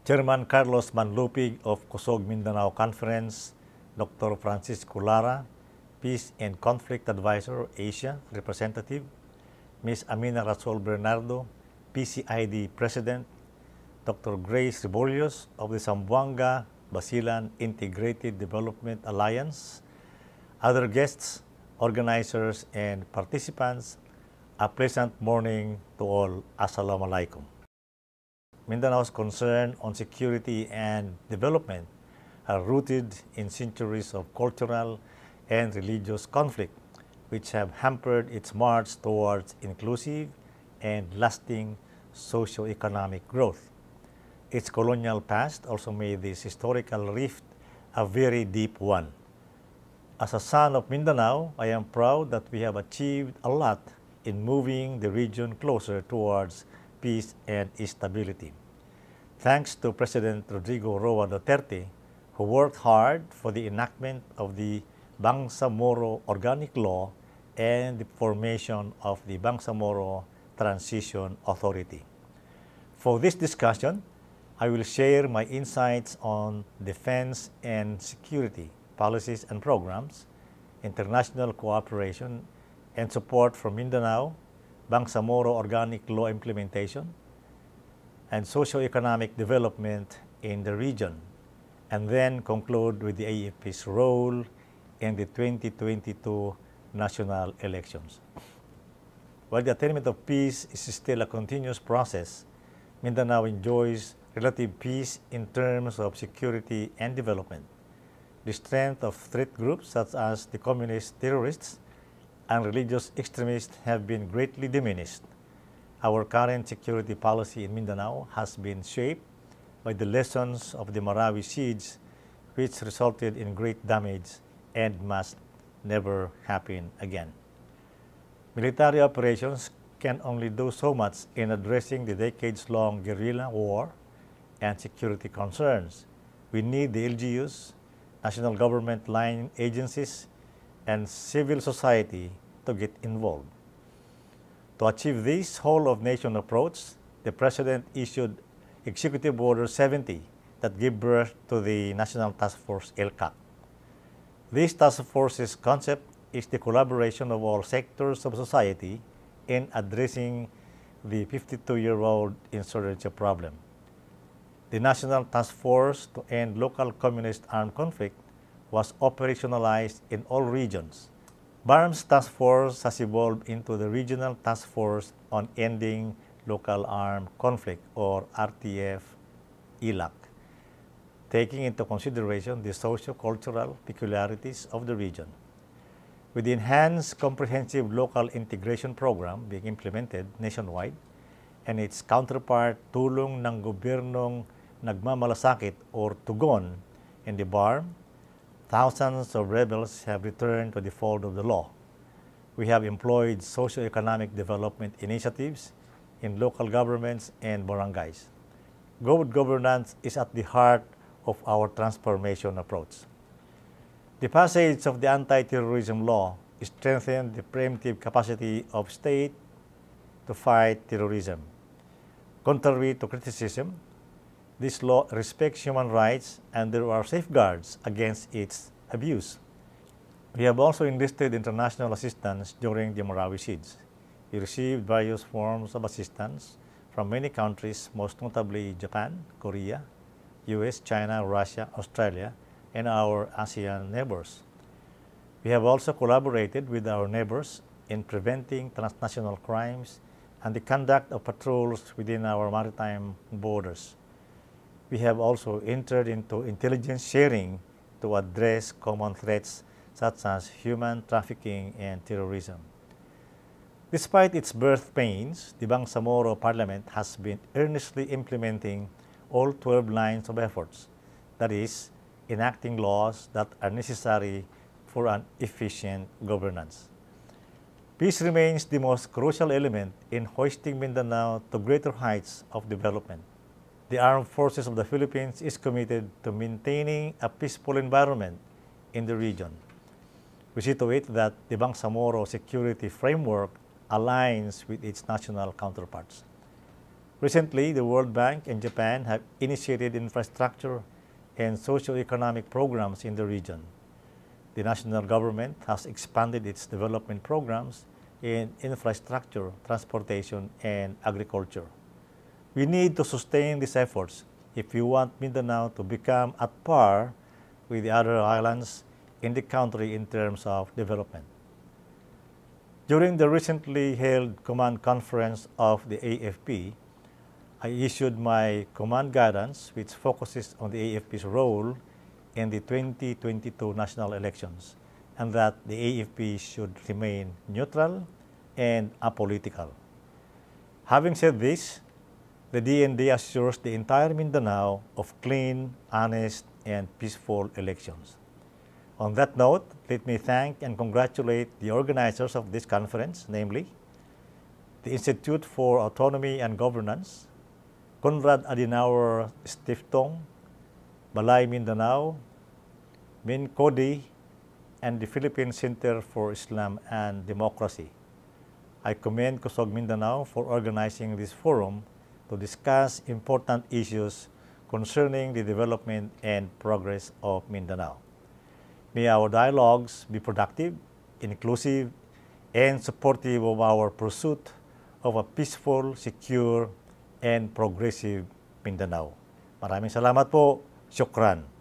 Chairman Carlos Manlupig of COSOG Mindanao Conference, Dr. Francisco Lara, Peace and Conflict Advisor, Asia Representative, Ms. Amina Rasol Bernardo, PCID President, Dr. Grace Rebolios of the Zamboanga Basilan Integrated Development Alliance, other guests, organizers, and participants, a pleasant morning to all. Assalamu alaikum. Mindanao's concern on security and development are rooted in centuries of cultural and religious conflict, which have hampered its march towards inclusive and lasting socio-economic growth. Its colonial past also made this historical rift a very deep one. As a son of Mindanao, I am proud that we have achieved a lot in moving the region closer towards peace and stability. Thanks to President Rodrigo Roa Duterte, who worked hard for the enactment of the Bangsamoro Organic Law and the formation of the Bangsamoro Transition Authority. For this discussion, I will share my insights on defense and security policies and programs, international cooperation and support from Mindanao, Bangsamoro Organic Law implementation, and socio-economic development in the region, and then conclude with the AFP's role in the 2022 national elections. While the attainment of peace is still a continuous process, Mindanao enjoys relative peace in terms of security and development. The strength of threat groups such as the communist terrorists and religious extremists have been greatly diminished. Our current security policy in Mindanao has been shaped by the lessons of the Marawi siege, which resulted in great damage and must never happen again. Military operations can only do so much in addressing the decades-long guerrilla war and security concerns. We need the LGUs, national government line agencies, and civil society to get involved. To achieve this whole-of-nation approach, the President issued Executive Order 70 that gave birth to the National Task Force LCAC. This task force's concept is the collaboration of all sectors of society in addressing the 52-year-old insurgency problem. The National Task Force to End Local Communist Armed Conflict was operationalized in all regions. BARM's task force has evolved into the Regional Task Force on Ending Local Armed Conflict, or RTF-ELAC, taking into consideration the socio-cultural peculiarities of the region. With the enhanced comprehensive local integration program being implemented nationwide and its counterpart Tulong ng Gobyernong Nagmamalasakit, or TUGON, in the BARM, thousands of rebels have returned to the fold of the law. We have employed socio-economic development initiatives in local governments and barangays. Good governance is at the heart of our transformation approach. The passage of the anti-terrorism law strengthened the preemptive capacity of state to fight terrorism. Contrary to criticism, this law respects human rights and there are safeguards against its abuse. We have also enlisted international assistance during the Marawi siege. We received various forms of assistance from many countries, most notably Japan, Korea, US, China, Russia, Australia, and our ASEAN neighbors. We have also collaborated with our neighbors in preventing transnational crimes and the conduct of patrols within our maritime borders. We have also entered into intelligence sharing to address common threats such as human trafficking and terrorism. Despite its birth pains, the Bangsamoro Parliament has been earnestly implementing all 12 lines of efforts, that is, enacting laws that are necessary for an efficient governance. Peace remains the most crucial element in hoisting Mindanao to greater heights of development. The Armed Forces of the Philippines is committed to maintaining a peaceful environment in the region. We see to it that the Bangsamoro security framework aligns with its national counterparts. Recently, the World Bank and Japan have initiated infrastructure and socio-economic programs in the region. The national government has expanded its development programs in infrastructure, transportation, and agriculture. We need to sustain these efforts if we want Mindanao to become at par with the other islands in the country in terms of development. During the recently held command conference of the AFP, I issued my command guidance, which focuses on the AFP's role in the 2022 national elections, and that the AFP should remain neutral and apolitical. Having said this, the DND assures the entire Mindanao of clean, honest, and peaceful elections. On that note, let me thank and congratulate the organizers of this conference, namely the Institute for Autonomy and Governance, Konrad Adenauer Stiftung, Balay Mindanao, MINCODI, and the Philippine Center for Islam and Democracy. I commend COSOG Mindanao for organizing this forum to discuss important issues concerning the development and progress of Mindanao. May our dialogues be productive, inclusive, and supportive of our pursuit of a peaceful, secure, and progressive Mindanao. Maraming salamat po. Syukran.